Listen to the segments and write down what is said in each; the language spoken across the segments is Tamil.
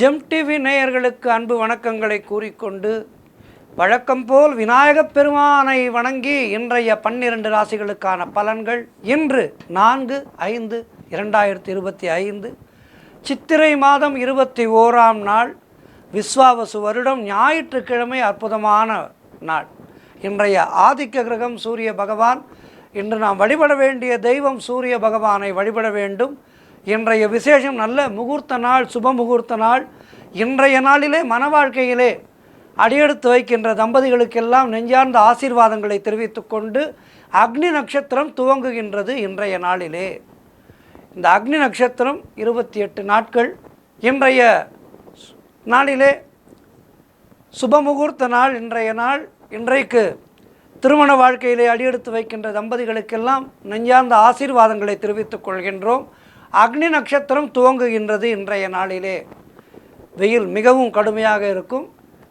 ஜெம் டிவி நேயர்களுக்கு அன்பு வணக்கங்களை கூறிக்கொண்டு வழக்கம் போல் விநாயகப் பெருமானை வணங்கி இன்றைய 12 ராசிகளுக்கான பலன்கள் இன்று 4/5/2025 சித்திரை மாதம் 21ஆம் நாள் விஸ்வாவசு வருடம் ஞாயிற்றுக்கிழமை அற்புதமான நாள். இன்றைய ஆதிக்க கிரகம் சூரிய பகவான். இன்று நாம் வழிபட வேண்டிய தெய்வம் சூரிய பகவானை வழிபட வேண்டும். இன்றைய விசேஷம் நல்ல முகூர்த்த நாள், சுப முகூர்த்த நாள். இன்றைய நாளிலே மன வாழ்க்கையிலே அடியெடுத்து வைக்கின்ற தம்பதிகளுக்கெல்லாம் நெஞ்சார்ந்த ஆசீர்வாதங்களை தெரிவித்து கொண்டு அக்னி நட்சத்திரம் துவங்குகின்றது இன்றைய நாளிலே. இந்த அக்னி நட்சத்திரம் 28 நாட்கள். இன்றைய நாளிலே சுப முகூர்த்த நாள். இன்றைய நாள் இன்றைக்கு திருமண வாழ்க்கையிலே அடியெடுத்து வைக்கின்ற தம்பதிகளுக்கெல்லாம் நெஞ்சார்ந்த ஆசீர்வாதங்களை தெரிவித்துக் கொள்கின்றோம். அக்னி நட்சத்திரம் துவங்குகின்றது இன்றைய நாளிலே. வெயில் மிகவும் கடுமையாக இருக்கும்.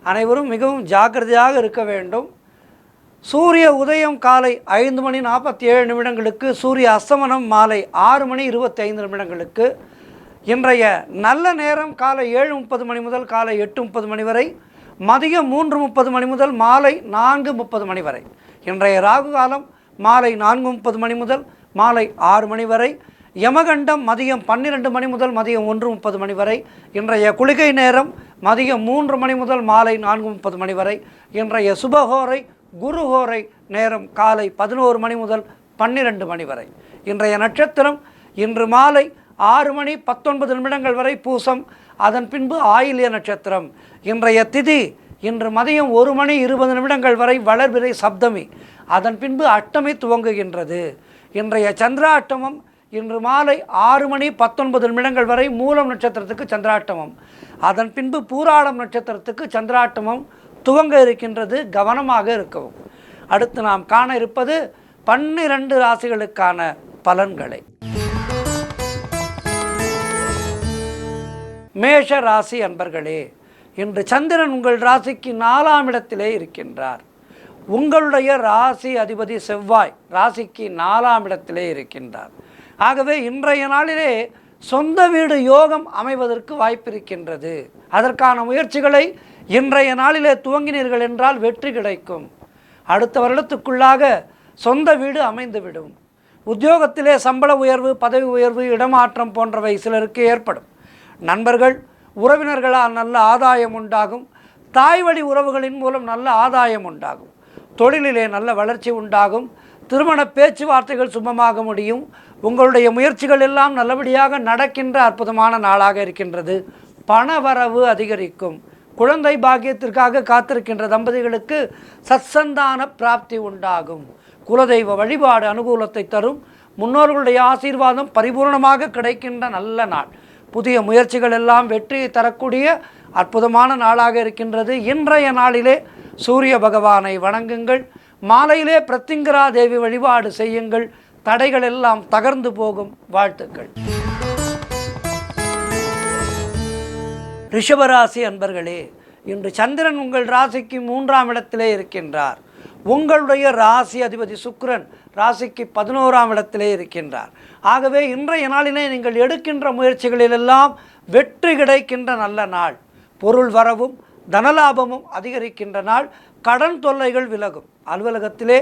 அனைவரும் மிகவும் ஜாக்கிரதையாக இருக்க வேண்டும். சூரிய உதயம் காலை 5:47 சூரிய அஸ்தமனம் மாலை 6:25 இன்றைய நல்ல நேரம் காலை 7:30 முதல் காலை 8:30 வரை, மதியம் 3:30 முதல் மாலை 4:30 வரை. இன்றைய ராகு காலம் மாலை 4:30 முதல் மாலை 6 வரை. யமகண்டம் மதியம் 12 முதல் மதியம் 1:30 வரை. இன்றைய குளிகை நேரம் மதியம் 3 முதல் மாலை 4:30 வரை. இன்றைய சுபஹோரை குருஹோரை நேரம் காலை 11 முதல் 12 வரை. இன்றைய நட்சத்திரம் இன்று மாலை 6:19 வரை பூசம், அதன் பின்பு ஆயில்ய நட்சத்திரம். இன்றைய திதி இன்று மதியம் 1:20 வரை வளர்பிறை சப்தமி, அதன் பின்பு அஷ்டமி துவங்குகின்றது. இன்றைய சந்திராஷ்டமம் இன்று மாலை 6:19 வரை மூலம் நட்சத்திரத்துக்கு சந்திராஷ்டமம், அதன் பின்பு பூராடம் நட்சத்திரத்துக்கு சந்திராஷ்டமம் துவங்க இருக்கின்றது. கவனமாக இருக்கவும். அடுத்து நாம் காண இருப்பது 12 ராசிகளுக்கான பலன்களை. மேஷ ராசி அன்பர்களே, இன்று சந்திரன் உங்கள் ராசிக்கு 4ஆம் இடத்திலே இருக்கின்றார். உங்களுடைய ராசி அதிபதி செவ்வாய் ராசிக்கு 4ஆம் இடத்திலே இருக்கின்றார். ஆகவே இன்றைய நாளிலே சொந்த வீடு யோகம் அமைவதற்கு வாய்ப்பிருக்கின்றது. அதற்கான முயற்சிகளை இன்றைய நாளிலே துவங்கினீர்கள் என்றால் வெற்றி கிடைக்கும். அடுத்த வருடத்துக்குள்ளாக சொந்த வீடு அமைந்துவிடும். உத்தியோகத்திலே சம்பள உயர்வு, பதவி உயர்வு, இடமாற்றம் போன்றவை சிலருக்கு ஏற்படும். நண்பர்கள் உறவினர்களால் நல்ல ஆதாயம் உண்டாகும். தாய் வழி உறவுகளின் மூலம் நல்ல ஆதாயம் உண்டாகும். தொழிலிலே நல்ல வளர்ச்சி உண்டாகும். திருமண பேச்சுவார்த்தைகள் சுபமாக முடியும். உங்களுடைய முயற்சிகள் எல்லாம் நல்லபடியாக நடக்கின்ற அற்புதமான நாளாக இருக்கின்றது. பணவரவு அதிகரிக்கும். குழந்தை பாக்கியத்திற்காக காத்திருக்கின்ற தம்பதிகளுக்கு சத்சந்தான பிராப்தி உண்டாகும். குலதெய்வ வழிபாடு அனுகூலத்தை தரும். முன்னோர்களுடைய ஆசீர்வாதம் பரிபூர்ணமாக கிடைக்கின்ற நல்ல நாள். புதிய முயற்சிகள் எல்லாம் வெற்றியை தரக்கூடிய அற்புதமான நாளாக இருக்கின்றது. இன்றைய நாளிலே சூரிய பகவானை வணங்குங்கள். மாலையிலே பிரத்திங்கரா தேவி வழிபாடு செய்யுங்கள். தடைகள் எல்லாம் தகர்ந்து போகும். வாழ்த்துக்கள். ரிஷபராசி அன்பர்களே, இன்று சந்திரன் உங்கள் ராசிக்கு 3ஆம் இடத்திலே இருக்கின்றார். உங்களுடைய ராசி அதிபதி சுக்கிரன் ராசிக்கு 11ஆம் இடத்திலே இருக்கின்றார். ஆகவே இன்றைய நாளிலே நீங்கள் எடுக்கின்ற முயற்சிகளிலெல்லாம் வெற்றி கிடைக்கின்ற நல்ல நாள். பொருள் வரவும் தனலாபமும் அதிகரிக்கின்ற நாள். கடன் தொல்லைகள் விலகும். அலுவலகத்திலே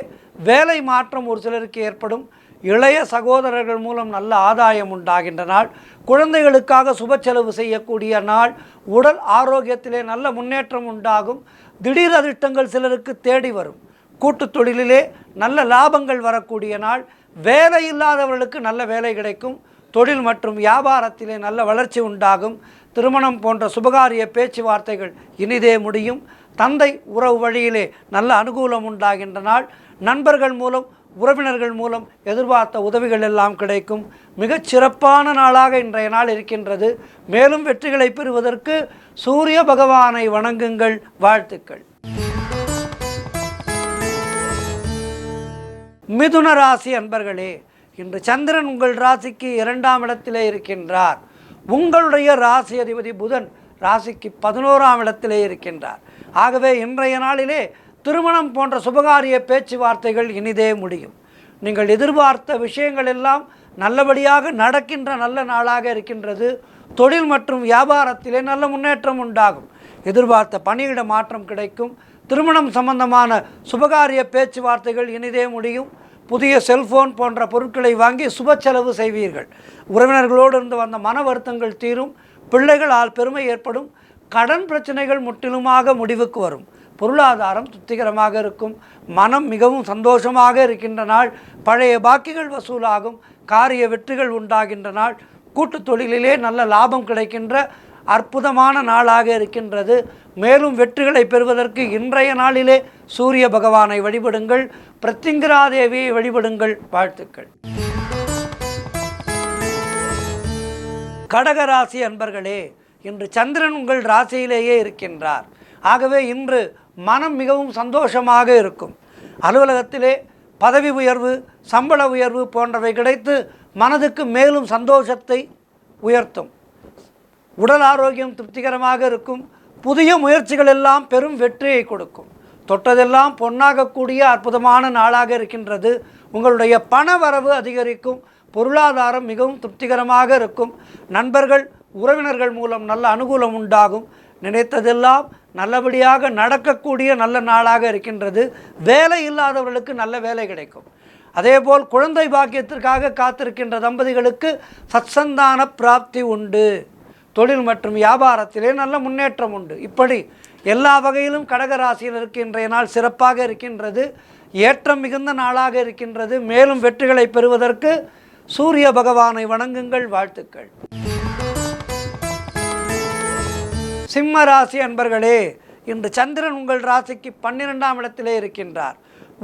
வேலை மாற்றம் ஒரு சிலருக்கு ஏற்படும். இளைய சகோதரர்கள் மூலம் நல்ல ஆதாயம் உண்டாகின்ற நாள். குழந்தைகளுக்காக சுப செலவு செய்யக்கூடிய நாள். உடல் ஆரோக்கியத்திலே நல்ல முன்னேற்றம் உண்டாகும். திடீர் அதிர்ஷ்டங்கள் சிலருக்கு தேடி வரும். கூட்டுத் தொழிலிலே நல்ல லாபங்கள் வரக்கூடிய நாள். வேலை இல்லாதவர்களுக்கு நல்ல வேலை கிடைக்கும். தொழில் மற்றும் வியாபாரத்திலே நல்ல வளர்ச்சி உண்டாகும். திருமணம் போன்ற சுபகாரிய பேச்சுவார்த்தைகள் இனிதே முடியும். தந்தை உறவு வழியிலே நல்ல அனுகூலம் உண்டாகின்ற நாள். நண்பர்கள் மூலம் உறவினர்கள் மூலம் எதிர்பார்த்த உதவிகள் எல்லாம் கிடைக்கும். மிகச் சிறப்பான நாளாக இன்றைய நாள் இருக்கின்றது. மேலும் வெற்றிகளை பெறுவதற்கு சூரிய பகவானை வணங்குங்கள். வாழ்த்துக்கள். மிதுன ராசி அன்பர்களே, இன்று சந்திரன் உங்கள் ராசிக்கு 2ஆம் இடத்திலே இருக்கின்றார். உங்களுடைய ராசி அதிபதி புதன் ராசிக்கு 11ஆம் இடத்திலே இருக்கின்றார். ஆகவே இன்றைய நாளிலே திருமணம் போன்ற சுபகாரிய பேச்சுவார்த்தைகள் இனிதே முடியும். நீங்கள் எதிர்பார்த்த விஷயங்கள் எல்லாம் நல்லபடியாக நடக்கின்ற நல்ல நாளாக இருக்கின்றது. தொழில் மற்றும் வியாபாரத்திலே நல்ல முன்னேற்றம் உண்டாகும். எதிர்பார்த்த பணியிட மாற்றம் கிடைக்கும். திருமணம் சம்பந்தமான சுபகாரிய பேச்சுவார்த்தைகள் இனிதே முடியும். புதிய செல்போன் போன்ற பொருட்களை வாங்கி சுப செலவு செய்வீர்கள். உறவினர்களோடு இருந்து வந்த மன வருத்தங்கள் தீரும். பிள்ளைகளால் பெருமை ஏற்படும். கடன் பிரச்சனைகள் முற்றிலுமாக முடிவுக்கு வரும். பொருளாதாரம் திருப்திகரமாக இருக்கும். மனம் மிகவும் சந்தோஷமாக இருக்கின்ற நாள். பழைய பாக்கிகள் வசூலாகும். காரிய வெற்றிகள் உண்டாகின்ற நாள். கூட்டு தொழிலிலே நல்ல லாபம் கிடைக்கின்ற அற்புதமான நாளாக இருக்கின்றது. மேலும் வெற்றிகளை பெறுவதற்கு இன்றைய நாளிலே சூரிய பகவானை வழிபடுங்கள். பிரத்திங்கிரா தேவியை வழிபடுங்கள். வாழ்த்துக்கள். கடகராசி அன்பர்களே, இன்று சந்திரன் உங்கள் ராசியிலேயே இருக்கின்றார். ஆகவே இன்று மனம் மிகவும் சந்தோஷமாக இருக்கும். அலுவலகத்திலே பதவி உயர்வு, சம்பள உயர்வு போன்றவை கிடைத்து மனதுக்கு மேலும் சந்தோஷத்தை உயர்த்தும். உடல் ஆரோக்கியம் திருப்திகரமாக இருக்கும். புதிய முயற்சிகள் எல்லாம் பெரும் வெற்றியை கொடுக்கும். தொட்டதெல்லாம் பொன்னாகக்கூடிய அற்புதமான நாளாக இருக்கின்றது. உங்களுடைய பண வரவு அதிகரிக்கும். பொருளாதாரம் மிகவும் திருப்திகரமாக இருக்கும். நண்பர்கள் உறவினர்கள் மூலம் நல்ல அனுகூலம் உண்டாகும். நினைத்ததெல்லாம் நல்லபடியாக நடக்கக்கூடிய நல்ல நாளாக இருக்கின்றது. வேலை இல்லாதவர்களுக்கு நல்ல வேலை கிடைக்கும். அதேபோல் குழந்தை பாக்கியத்திற்காக காத்திருக்கின்ற தம்பதிகளுக்கு சத்சந்தான பிராப்தி உண்டு. தொழில் மற்றும் வியாபாரத்திலே நல்ல முன்னேற்றம் உண்டு. இப்படி எல்லா வகையிலும் கடகராசியினருக்கு இன்றைய நாள் சிறப்பாக இருக்கின்றது. ஏற்றம் மிகுந்த நாளாக இருக்கின்றது. மேலும் வெற்றிகளை பெறுவதற்கு சூரிய பகவானை வணங்குங்கள். வாழ்த்துக்கள். சிம்ம ராசி அன்பர்களே, இன்று சந்திரன் உங்கள் ராசிக்கு 12ஆம் இடத்திலே இருக்கின்றார்.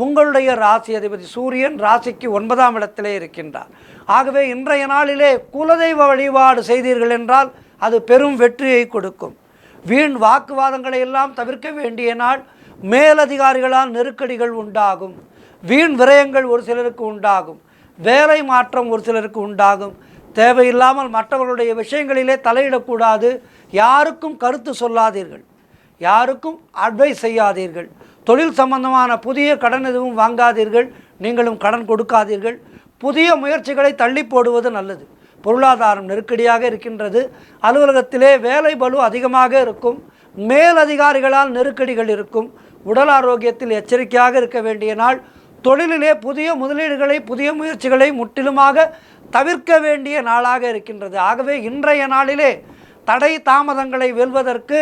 உங்களுடைய ராசி அதிபதி சூரியன் ராசிக்கு 9ஆம் இடத்திலே இருக்கின்றார். ஆகவே இன்றைய நாளிலே குலதெய்வ வழிபாடு செய்தீர்கள் என்றால் அது பெரும் வெற்றியை கொடுக்கும். வீண் வாக்குவாதங்களை எல்லாம் தவிர்க்க வேண்டிய நாள். மேலதிகாரிகளால் நெருக்கடிகள் உண்டாகும். வீண் விரயங்கள் ஒரு சிலருக்கு உண்டாகும். வேலை மாற்றம் ஒரு சிலருக்கு உண்டாகும். தேவையில்லாமல் மற்றவர்களுடைய விஷயங்களிலே தலையிடக்கூடாது. யாருக்கும் கருத்து சொல்லாதீர்கள். யாருக்கும் அட்வைஸ் செய்யாதீர்கள். தொழில் சம்பந்தமான புதிய கடன் எதுவும் வாங்காதீர்கள். நீங்களும் கடன் கொடுக்காதீர்கள். புதிய முயற்சிகளை தள்ளி போடுவது நல்லது. பொருளாதாரம் நெருக்கடியாக இருக்கின்றது. அலுவலகத்திலே வேலை பளு அதிகமாக இருக்கும். மேலதிகாரிகளால் நெருக்கடிகள் இருக்கும். உடல் ஆரோக்கியத்தில் எச்சரிக்கையாக இருக்க வேண்டிய நாள். தொழிலிலே புதிய முதலீடுகளை புதிய முயற்சிகளை முற்றிலுமாக தவிர்க்க வேண்டிய நாளாக இருக்கின்றது. ஆகவே இன்றைய நாளிலே தடை தாமதங்களை வெல்வதற்கு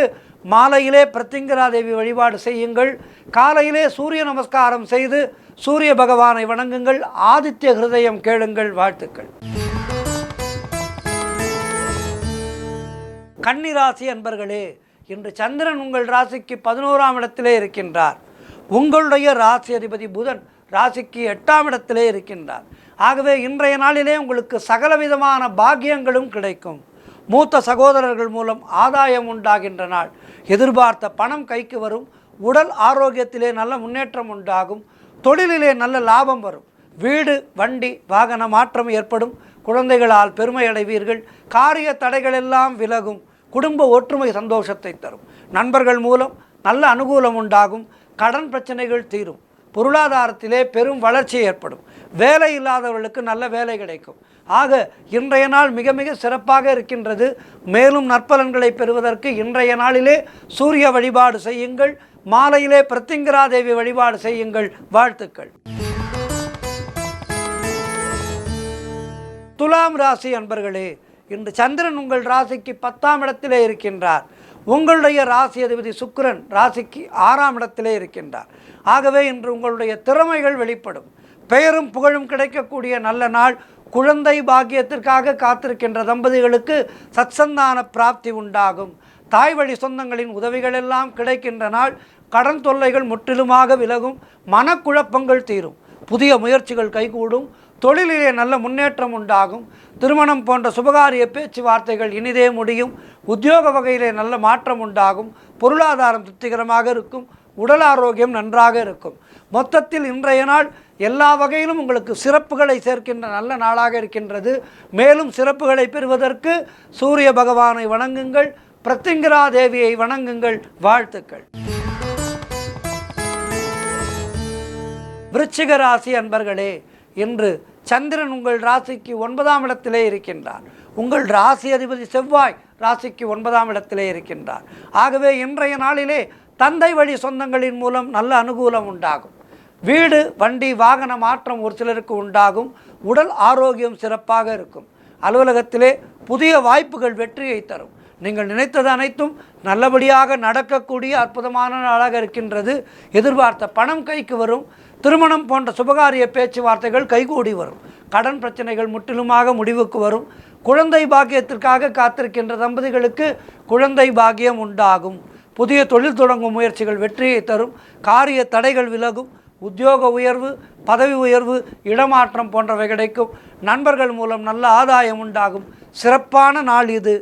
மாலையிலே பிரத்திங்கிரா தேவி வழிபாடு செய்யுங்கள். காலையிலே சூரிய நமஸ்காரம் செய்து சூரிய பகவானை வணங்குங்கள். ஆதித்ய ஹிருதயம் கேளுங்கள். வாழ்த்துக்கள். கன்னிராசி அன்பர்களே, இன்று சந்திரன் உங்கள் ராசிக்கு 11ஆம் இடத்திலே இருக்கின்றார். உங்களுடைய ராசி அதிபதி புதன் ராசிக்கு 8ஆம் இடத்திலே இருக்கின்றார். ஆகவே இன்றைய நாளிலே உங்களுக்கு சகலவிதமான பாக்கியங்களும் கிடைக்கும். மூத்த சகோதரர்கள் மூலம் ஆதாயம் உண்டாகின்ற நாள். எதிர்பார்த்த பணம் கைக்கு வரும். உடல் ஆரோக்கியத்திலே நல்ல முன்னேற்றம் உண்டாகும். தொழிலிலே நல்ல லாபம் வரும். வீடு வண்டி வாகன மாற்றம் ஏற்படும். குழந்தைகளால் பெருமை அடைவீர்கள். காரிய தடைகள் எல்லாம் விலகும். குடும்ப ஒற்றுமை சந்தோஷத்தை தரும். நண்பர்கள் மூலம் நல்ல அனுகூலம் உண்டாகும். கடன் பிரச்சனைகள் தீரும். பொருளாதாரத்திலே பெரும் வளர்ச்சி ஏற்படும். வேலை இல்லாதவர்களுக்கு நல்ல வேலை கிடைக்கும். ஆக இன்றைய நாள் மிக மிக சிறப்பாக இருக்கின்றது. மேலும் நற்பலன்களை பெறுவதற்கு இன்றைய நாளிலே சூரிய வழிபாடு செய்யுங்கள். மாலையிலே பிரத்திங்கிரா தேவி வழிபாடு செய்யுங்கள். வாழ்த்துக்கள். துலாம் ராசி அன்பர்களே, இன்று சந்திரன் உங்கள் ராசிக்கு 10ஆம் இடத்திலே இருக்கின்றார். உங்களுடைய ராசி அதிபதி சுக்கிரன் ராசிக்கு 6ஆம் இடத்திலே இருக்கின்றார். ஆகவே இன்று உங்களுடைய திறமைகள் வெளிப்படும். பெயரும் புகழும் கிடைக்கக்கூடிய நல்ல நாள். குழந்தை பாக்கியத்திற்காக காத்திருக்கின்ற தம்பதிகளுக்கு சத்சந்தான பிராப்தி உண்டாகும். தாய் வழி சொந்தங்களின் உதவிகள் எல்லாம் கிடைக்கின்ற நாள். கடன் தொல்லைகள் முற்றிலுமாக விலகும். மனக்குழப்பங்கள் தீரும். புதிய முயற்சிகள் கைகூடும். தொழிலிலே நல்ல முன்னேற்றம் உண்டாகும். திருமணம் போன்ற சுபகாரிய பேச்சுவார்த்தைகள் இனிதே முடியும். உத்தியோக வகையிலே நல்ல மாற்றம் உண்டாகும். பொருளாதாரம் திருப்திகரமாக இருக்கும். உடல் ஆரோக்கியம் நன்றாக இருக்கும். மொத்தத்தில் இன்றைய நாள் எல்லா வகையிலும் உங்களுக்கு சிறப்புகளை சேர்க்கின்ற நல்ல நாளாக இருக்கின்றது. மேலும் சிறப்புகளை பெறுவதற்கு சூரிய பகவானை வணங்குங்கள். பிரத்திங்கிரா தேவியை வணங்குங்கள். வாழ்த்துக்கள். விருச்சிக ராசி அன்பர்களே, இன்று சந்திரன் உங்கள் ராசிக்கு 9ஆம் இடத்திலே இருக்கின்றார். உங்கள் ராசி அதிபதி செவ்வாய் ராசிக்கு 9ஆம் இடத்திலே இருக்கின்றார். ஆகவே இன்றைய நாளிலே தந்தை வழி சொந்தங்களின் மூலம் நல்ல அனுகூலம் உண்டாகும். வீடு வண்டி வாகன மாற்றம் ஒரு சிலருக்கு உண்டாகும். உடல் ஆரோக்கியம் சிறப்பாக இருக்கும். அலுவலகத்திலே புதிய வாய்ப்புகள் வெற்றியை தரும். நீங்கள் நினைத்தது அனைத்தும் நல்லபடியாக நடக்கக்கூடிய அற்புதமான நாளாக இருக்கின்றது. எதிர்பார்த்த பணம் கைக்கு வரும். திருமணம் போன்ற சுபகாரிய பேச்சுவார்த்தைகள் கைகூடி வரும். கடன் பிரச்சனைகள் முற்றிலுமாக முடிவுக்கு வரும். குழந்தை பாக்கியத்திற்காக காத்திருக்கின்ற தம்பதிகளுக்கு குழந்தை பாக்கியம் உண்டாகும். புதிய தொழில் தொடங்கும் முயற்சிகள் வெற்றியை தரும். காரிய தடைகள் விலகும். உத்தியோக உயர்வு, பதவி உயர்வு, இடமாற்றம் போன்றவை கிடைக்கும். நண்பர்கள் மூலம் நல்ல ஆதாயம் உண்டாகும். சிறப்பான நாள் இது.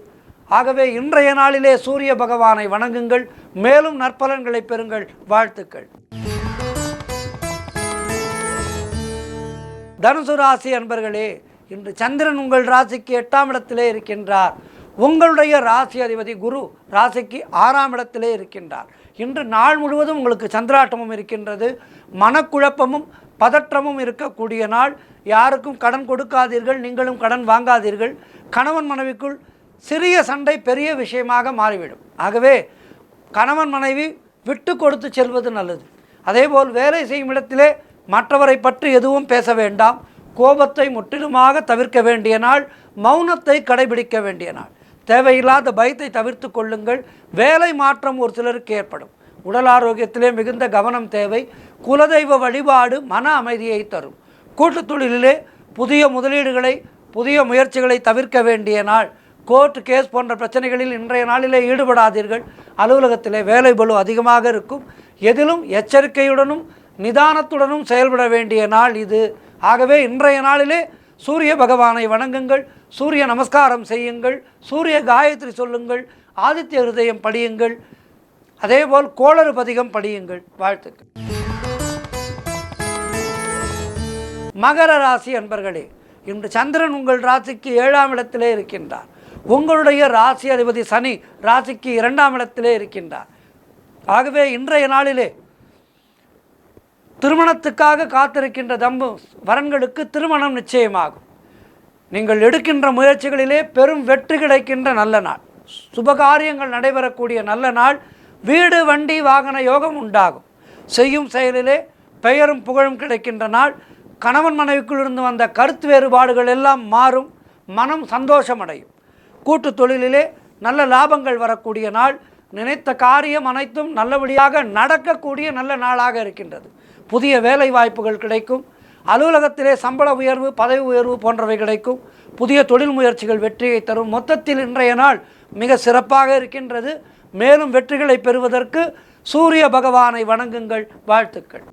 ஆகவே இன்றைய நாளிலே சூரிய பகவானை வணங்குங்கள். மேலும் நற்பலன்களை பெறுங்கள். வாழ்த்துக்கள். தனுசு ராசி அன்பர்களே, இன்று சந்திரன் உங்கள் ராசிக்கு 8ஆம் இடத்திலே இருக்கின்றார். உங்களுடைய ராசி அதிபதி குரு ராசிக்கு 6ஆம் இடத்திலே இருக்கின்றார். இன்று நாள் முழுவதும் உங்களுக்கு சந்திராட்டமும் இருக்கின்றது. மனக்குழப்பமும் பதற்றமும் இருக்கக்கூடிய நாள். யாருக்கும் கடன் கொடுக்காதீர்கள், நீங்களும் கடன் வாங்காதீர்கள். கணவன் மனைவிக்குள் சிறிய சண்டை பெரிய விஷயமாக மாறிவிடும். ஆகவே கணவன் மனைவி விட்டு கொடுத்து செல்வது நல்லது. அதேபோல் வேலை செய்யும் இடத்திலே மற்றவரை பற்றி எதுவும் பேச வேண்டாம். கோபத்தை முற்றிலுமாக தவிர்க்க வேண்டிய நாள். மௌனத்தை கடைபிடிக்க வேண்டிய நாள். தேவையில்லாத பயத்தை தவிர்த்து கொள்ளுங்கள். வேலை மாற்றம் ஒரு சிலருக்கு ஏற்படும். உடல் ஆரோக்கியத்திலே மிகுந்த கவனம் தேவை. குலதெய்வ வழிபாடு மன அமைதியை தரும். கூட்டுத் தொழிலிலே புதிய முதலீடுகளை, புதிய முயற்சிகளை தவிர்க்க வேண்டிய நாள். கோர்ட் கேஸ் போன்ற பிரச்சனைகளில் இன்றைய நாளிலே ஈடுபடாதீர்கள். அலுவலகத்திலே வேலை பளு அதிகமாக இருக்கும். எதிலும் எச்சரிக்கையுடனும் நிதானத்துடனும் செயல்பட வேண்டிய நாள் இது. ஆகவே இன்றைய நாளிலே சூரிய பகவானை வணங்குங்கள். சூரிய நமஸ்காரம் செய்யுங்கள். சூரிய காயத்ரி சொல்லுங்கள். ஆதித்ய ஹிருதயம் படியுங்கள். அதேபோல் கோளறு பதிகம் படியுங்கள். வாழ்த்துக்கள். மகர ராசி அன்பர்களே, இன்று சந்திரன் உங்கள் ராசிக்கு 7ஆம் இடத்திலே இருக்கின்றார். உங்களுடைய ராசி அதிபதி சனி ராசிக்கு 2ஆம் இடத்திலே இருக்கின்றார். ஆகவே இன்றைய நாளிலே திருமணத்துக்காக காத்திருக்கின்ற வரன்களுக்கு திருமணம் நிச்சயமாகும். நீங்கள் எடுக்கின்ற முயற்சிகளிலே பெரும் வெற்றி கிடைக்கின்ற நல்ல நாள். சுபகாரியங்கள் நடைபெறக்கூடிய நல்ல நாள். வீடு வண்டி வாகன யோகம் உண்டாகும். செய்யும் செயலிலே பெயரும் புகழும் கிடைக்கின்ற நாள். கணவன் மனைவிக்குள் இருந்து வந்த கருத்து வேறுபாடுகள் எல்லாம் மாறும். மனம் சந்தோஷமடையும். கூட்டு தொழிலிலே நல்ல லாபங்கள் வரக்கூடிய நாள். நினைத்த காரியம் அனைத்தும் நல்லபடியாக நடக்கக்கூடிய நல்ல நாளாக இருக்கின்றது. புதிய வேலை வாய்ப்புகள் கிடைக்கும். அலுவலகத்திலே சம்பள உயர்வு, பதவி உயர்வு போன்றவை கிடைக்கும். புதிய தொழில் முயற்சிகள் வெற்றியை தரும். மொத்தத்தில் இன்றைய நாள் மிக சிறப்பாக இருக்கின்றது. மேலும் வெற்றிகளை பெறுவதற்கு சூரிய பகவானை வணங்குங்கள். வாழ்த்துக்கள்.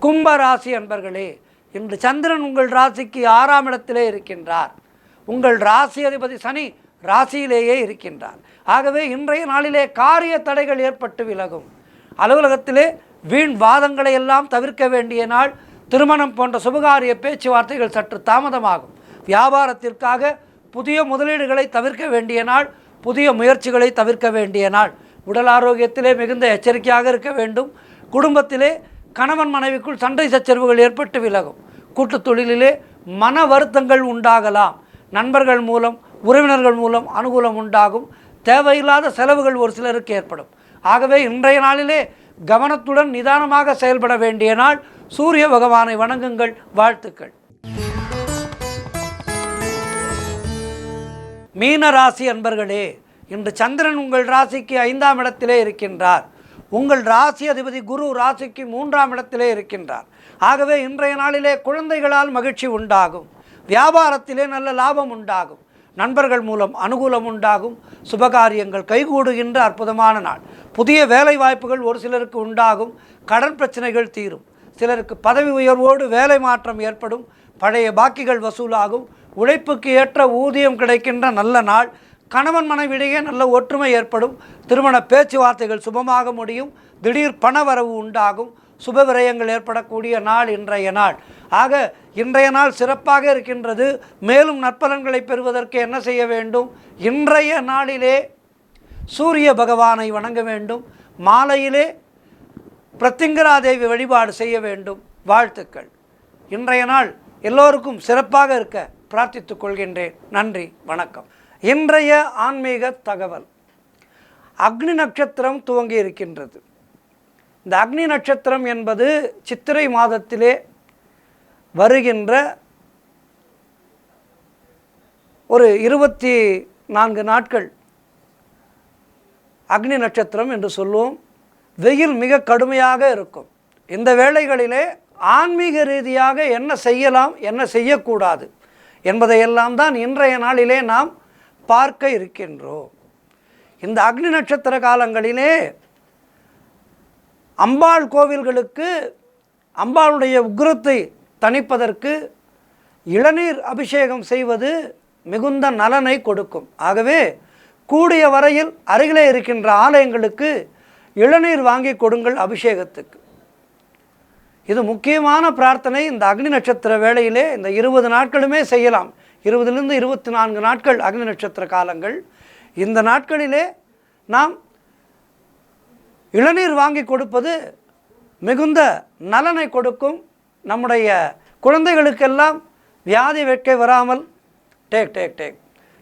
கும்பராசி அன்பர்களே, இன்று சந்திரன் உங்கள் ராசிக்கு 6ஆம் இடத்திலே இருக்கின்றார். உங்கள் ராசி அதிபதி சனி ராசியிலேயே இருக்கின்றார். ஆகவே இன்றைய நாளிலே காரிய தடைகள் ஏற்பட்டு விலகும். அலுவலகத்திலே வீண் வாதங்களை எல்லாம் தவிர்க்க வேண்டிய நாள். திருமணம் போன்ற சுபகாரிய பேச்சுவார்த்தைகள் சற்று தாமதமாகும். வியாபாரத்திற்காக புதிய முதலீடுகளை தவிர்க்க வேண்டிய நாள். புதிய முயற்சிகளை தவிர்க்க வேண்டிய நாள். உடல் ஆரோக்கியத்திலே மிகுந்த எச்சரிக்கையாக இருக்க வேண்டும். குடும்பத்திலே கணவன் மனைவிக்குள் சண்டை சச்சரவுகள் ஏற்பட்டு விலகும். கூட்டுத் தொழிலிலே மன வருத்தங்கள் உண்டாகலாம். நண்பர்கள் மூலம், உறவினர்கள் மூலம் அனுகூலம் உண்டாகும். தேவையில்லாத செலவுகள் ஒரு சிலருக்கு ஏற்படும். ஆகவே இன்றைய நாளிலே கவனத்துடன் நிதானமாக செயல்பட வேண்டிய நாள். சூரிய பகவானை வணங்குங்கள். வாழ்த்துக்கள். மீன ராசி அன்பர்களே, இன்று சந்திரன் உங்கள் ராசிக்கு 5ஆம் இடத்திலே இருக்கின்றார். உங்கள் ராசி அதிபதி குரு ராசிக்கு 3ஆம் இடத்திலே இருக்கின்றார். ஆகவே இன்றைய நாளிலே குழந்தைகளால் மகிழ்ச்சி உண்டாகும். வியாபாரத்திலே நல்ல லாபம் உண்டாகும். நண்பர்கள் மூலம் அனுகூலம் உண்டாகும். சுபகாரியங்கள் கைகூடுகின்ற அற்புதமான நாள். புதிய வேலை வாய்ப்புகள் ஒரு சிலருக்கு உண்டாகும். கடன் பிரச்சனைகள் தீரும். சிலருக்கு பதவி உயர்வோடு வேலை மாற்றம் ஏற்படும். பழைய பாக்கிகள் வசூலாகும். உழைப்புக்கு ஏற்ற ஊதியம் கிடைக்கின்ற நல்ல நாள். கணவன் மனைவிடையே நல்ல ஒற்றுமை ஏற்படும். திருமண பேச்சுவார்த்தைகள் சுபமாக முடியும். திடீர் பண வரவு உண்டாகும். சுப விரயங்கள் ஏற்படக்கூடிய நாள் இன்றைய நாள். ஆக இன்றைய நாள் சிறப்பாக இருக்கின்றது. மேலும் நற்பலன்களை பெறுவதற்கு என்ன செய்ய வேண்டும்? இன்றைய நாளிலே சூரிய பகவானை வணங்க வேண்டும். மாலையிலே பிரத்திங்கராதேவி வழிபாடு செய்ய வேண்டும். வாழ்த்துக்கள். இன்றைய நாள் எல்லோருக்கும் சிறப்பாக இருக்க பிரார்த்தித்துக் கொள்கின்றேன். நன்றி, வணக்கம். இன்றைய ஆன்மீக தகவல், அக்னி நட்சத்திரம் துவங்கி இருக்கின்றது. இந்த அக்னி நட்சத்திரம் என்பது சித்திரை மாதத்திலே வருகின்ற ஒரு 24 நாட்கள் அக்னி நட்சத்திரம் என்று சொல்லுவோம். வெயில் மிக கடுமையாக இருக்கும். இந்த வேளைகளிலே ஆன்மீக ரீதியாக என்ன செய்யலாம், என்ன செய்யக்கூடாது என்பதையெல்லாம் தான் இன்றைய நாளிலே நாம் பார்க்க இருக்கின்றோம். இந்த அக்னி நட்சத்திர காலங்களிலே அம்பாள் கோவில்களுக்கு அம்பாளுடைய உக்கிரத்தை தணிப்பதற்கு இளநீர் அபிஷேகம் செய்வது மிகுந்த நலனை கொடுக்கும். ஆகவே கூடிய வரையில் அருகிலே இருக்கின்ற ஆலயங்களுக்கு இளநீர் வாங்கி கொடுங்கள் அபிஷேகத்துக்கு. இது முக்கியமான பிரார்த்தனை. இந்த அக்னி நட்சத்திர வேளையிலே இந்த 20 நாட்களுமே செய்யலாம். 20லிருந்து 24 நாட்கள் அக்னி நட்சத்திர காலங்கள். இந்த நாட்களிலே நாம் இளநீர் வாங்கி கொடுப்பது மிகுந்த நலனை கொடுக்கும். நம்முடைய குழந்தைகளுக்கெல்லாம் வியாதி வெட்கை வராமல்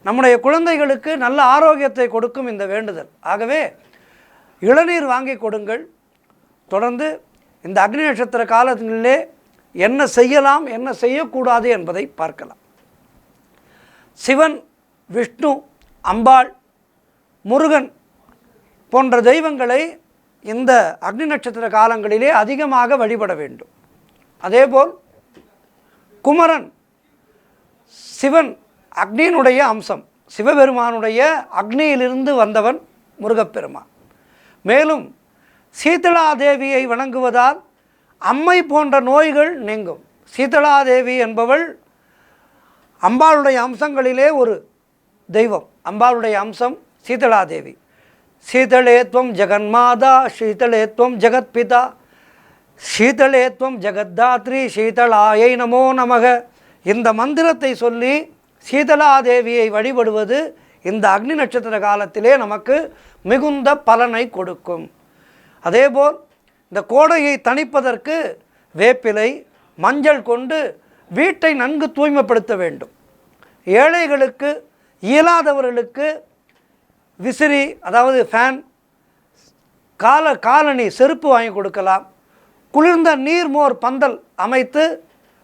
நம்முடைய குழந்தைகளுக்கு நல்ல ஆரோக்கியத்தை கொடுக்கும் இந்த வேண்டுதல். ஆகவே இளநீர் வாங்கி கொடுங்கள். தொடர்ந்து இந்த அக்னி நட்சத்திர காலங்களிலே என்ன செய்யலாம், என்ன செய்யக்கூடாது என்பதை பார்க்கலாம். சிவன், விஷ்ணு, அம்பாள், முருகன் போன்ற தெய்வங்களை இந்த அக்னி நட்சத்திர காலங்களிலே அதிகமாக வழிபட வேண்டும். அதேபோல் குமரன், சிவன் அக்னியினுடைய அம்சம், சிவபெருமானுடைய அக்னியிலிருந்து வந்தவன் முருகப்பெருமான். மேலும் சீதளாதேவியை வணங்குவதால் அம்மை போன்ற நோய்கள் நீங்கும். சீதளாதேவி என்பவள் அம்பாளுடைய அம்சங்களிலே ஒரு தெய்வம். அம்பாளுடைய அம்சம் சீதளாதேவி. சீதளேத்வம் ஜெகன்மாதா, சீதளேத்வம் ஜெகத்பிதா, சீதளேத்வம் ஜெகத்தாத்ரி, சீதளாயை நமோ நமக. இந்த மந்திரத்தை சொல்லி சீதளாதேவியை வழிபடுவது இந்த அக்னி நட்சத்திர காலத்திலே நமக்கு மிகுந்த பலனை கொடுக்கும். அதேபோல் இந்த கோடையை தணிப்பதற்கு வேப்பிலை, மஞ்சள் கொண்டு வீட்டை நன்கு தூய்மைப்படுத்த வேண்டும். ஏழைகளுக்கு, இயலாதவர்களுக்கு விசிறி, அதாவது ஃபேன், காலணி, செருப்பு வாங்கி கொடுக்கலாம். குளிர்ந்த நீர்மோர் பந்தல் அமைத்து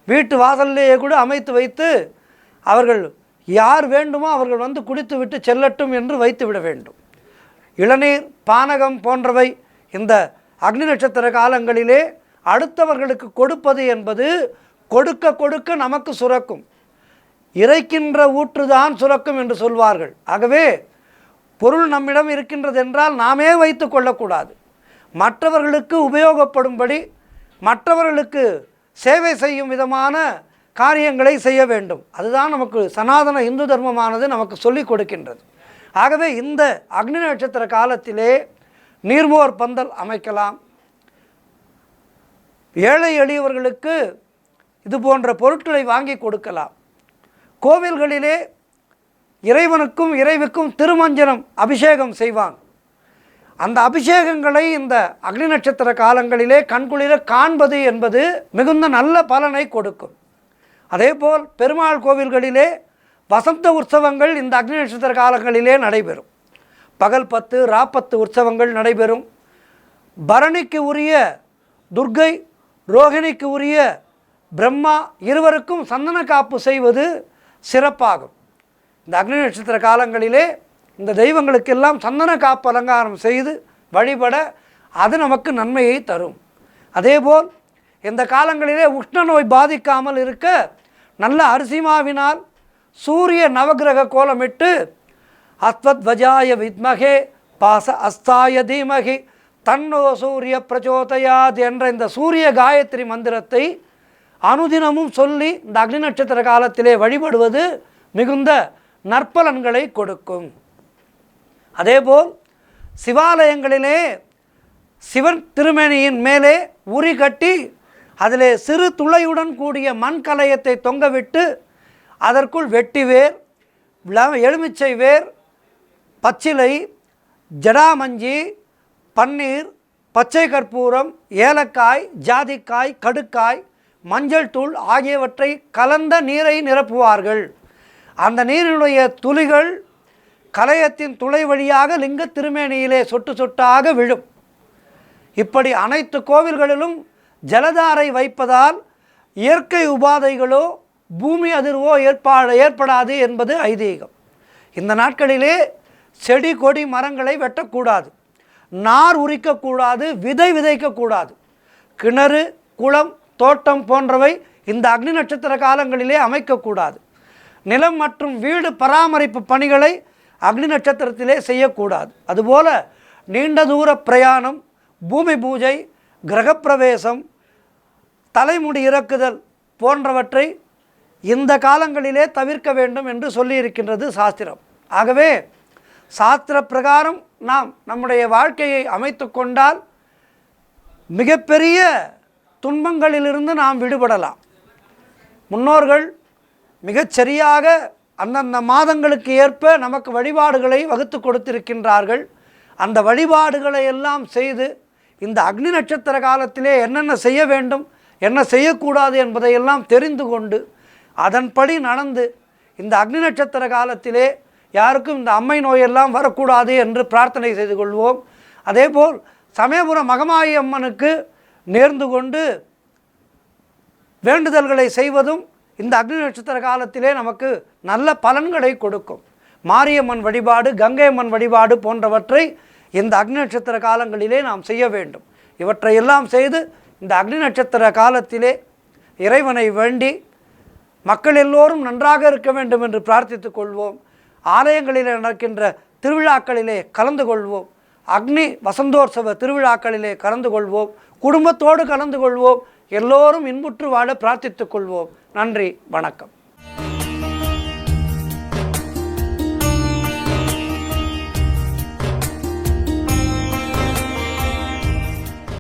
வீட்டு வாசல்லையே கூட அமைத்து வைத்து அவர்கள் யார் வேண்டுமோ அவர்கள் வந்து குடித்து விட்டு செல்லட்டும் என்று வைத்து விட வேண்டும். இளநீர், பானகம் போன்றவை இந்த அக்னி நட்சத்திர காலங்களிலே அடுத்தவர்களுக்கு கொடுப்பது என்பது கொடுக்க கொடுக்க நமக்கு சுரக்கும். இறைக்கின்ற ஊற்றுதான் சுரக்கும் என்று சொல்வார்கள். ஆகவே பொருள் நம்மிடம் இருக்கின்றது என்றால் நாமே வைத்து கொள்ளக்கூடாது. மற்றவர்களுக்கு உபயோகப்படும்படி, மற்றவர்களுக்கு சேவை செய்யும் விதமான காரியங்களை செய்ய வேண்டும். அதுதான் நமக்கு சனாதன இந்து தர்மமானது நமக்கு சொல்லிக் கொடுக்கின்றது. ஆகவே இந்த அக்னி நட்சத்திர காலத்திலே நீர்மோர் பந்தல் அமைக்கலாம். ஏழை எளியவர்களுக்கு இது போன்ற பொருட்களை வாங்கி கொடுக்கலாம். கோவில்களிலே இறைவனுக்கும் இறைவிக்கும் திருமஞ்சனம் அபிஷேகம் செய்வாங்க. அந்த அபிஷேகங்களை இந்த அக்னி நட்சத்திர காலங்களிலே கண்குளிர காண்பது என்பது மிகுந்த நல்ல பலனை கொடுக்கும். அதேபோல் பெருமாள் கோவில்களிலே வசந்த உற்சவங்கள் இந்த அக்னி நட்சத்திர காலங்களிலே நடைபெறும். பகல் 10, ராப்பத்து உற்சவங்கள் நடைபெறும். பரணிக்கு உரிய துர்க்கை, ரோகிணிக்கு உரிய பிரம்மா இருவருக்கும் சந்தன காப்பு செய்வது சிறப்பாகும். இந்த அக்னி நட்சத்திர காலங்களிலே இந்த தெய்வங்களுக்கெல்லாம் சந்தன காப்பு அலங்காரம் செய்து வழிபட அது நமக்கு நன்மையை தரும். அதேபோல் இந்த காலங்களிலே உஷ்ண நோய் பாதிக்காமல் இருக்க நல்ல அரிசி மாவினால் சூரிய நவகிரக கோலமிட்டு அஸ்வத்வஜாய வித்மகே பாச அஸ்தாய தீமகி தன்னோ சூரிய பிரச்சோதயாத் என்ற இந்த சூரிய காயத்ரி மந்திரத்தை அனுதினமும் சொல்லி இந்த அக்னி நட்சத்திர காலத்திலே வழிபடுவது மிகுந்த நற்பலன்களை கொடுக்கும். அதேபோல் சிவாலயங்களிலே சிவன் திருமேனியின் மேலே உரி கட்டி அதிலே சிறு துளையுடன் கூடிய மண் கலயத்தை தொங்கவிட்டு அதற்குள் வெட்டிவேர், எலுமிச்சை வேர், பச்சிலை, ஜடாமஞ்சி, பன்னீர், பச்சை கற்பூரம், ஏலக்காய், ஜாதிக்காய், கடுக்காய் மஞ்சள் தூள் ஆகியவற்றை கலந்த நீரை நிரப்புவார்கள். அந்த நீரினுடைய துளிகள் கலயத்தின் துளை வழியாக லிங்க திருமேனியிலே சொட்டு சொட்டாக விழும். இப்படி அனைத்து கோவில்களிலும் ஜலதாரை வைப்பதால் இயற்கை உபாதைகளோ பூமி அதிர்வோ ஏற்படாது என்பது ஐதீகம். இந்த நாட்களிலே செடி கொடி மரங்களை வெட்டக்கூடாது, நார் உரிக்கக்கூடாது, விதை விதைக்கக்கூடாது. கிணறு, குளம், தோட்டம் போன்றவை இந்த அக்னி நட்சத்திர காலங்களிலே அமைக்கக்கூடாது. நிலம் மற்றும் வீடு பராமரிப்பு பணிகளை அக்னி நட்சத்திரத்திலே செய்யக்கூடாது. அதுபோல் நீண்ட தூர பிரயாணம், பூமி பூஜை, கிரகப்பிரவேசம், தலைமுடி இறக்குதல் போன்றவற்றை இந்த காலங்களிலே தவிர்க்க வேண்டும் என்று சொல்லியிருக்கின்றது சாஸ்திரம். ஆகவே சாஸ்திர பிரகாரம் நாம் நம்முடைய வாழ்க்கையை அமைத்து கொண்டால் மிகப்பெரிய துன்பங்களிலிருந்து நாம் விடுபடலாம். முன்னோர்கள் மிகச்சரியாக அந்தந்த மாதங்களுக்கு ஏற்ப நமக்கு வழிபாடுகளை வகுத்து கொடுத்திருக்கின்றார்கள். அந்த வழிபாடுகளை எல்லாம் செய்து இந்த அக்னி நட்சத்திர காலத்திலே என்னென்ன செய்ய வேண்டும், என்ன செய்யக்கூடாது என்பதையெல்லாம் தெரிந்து கொண்டு அதன்படி நடந்து இந்த அக்னி நட்சத்திர காலத்திலே யாருக்கும் இந்த அம்மை நோயெல்லாம் வரக்கூடாது என்று பிரார்த்தனை செய்து கொள்வோம். அதேபோல் சமயபுரம் மகமாயி அம்மனுக்கு நேர்ந்து கொண்டு வேண்டுதல்களை செய்வதும் இந்த அக்னி நட்சத்திர காலத்திலே நமக்கு நல்ல பலன்களை கொடுக்கும். மாரியம்மன் வழிபாடு, கங்கை அம்மன் வழிபாடு போன்றவற்றை இந்த அக்னி நட்சத்திர காலங்களிலே நாம் செய்ய வேண்டும். இவற்றையெல்லாம் செய்து இந்த அக்னி நட்சத்திர காலத்திலே இறைவனை வேண்டி மக்கள் எல்லோரும் நன்றாக இருக்க வேண்டும் என்று பிரார்த்தித்துக் கொள்வோம். ஆலயங்களிலே நடக்கின்ற திருவிழாக்களிலே கலந்து கொள்வோம். அக்னி வசந்தோற்சவ திருவிழாக்களிலே கலந்து கொள்வோம். குடும்பத்தோடு கலந்து கொள்வோம். எல்லோரும் இன்புற்று வாழ பிரார்த்தித்துக் கொள்வோம். நன்றி, வணக்கம்.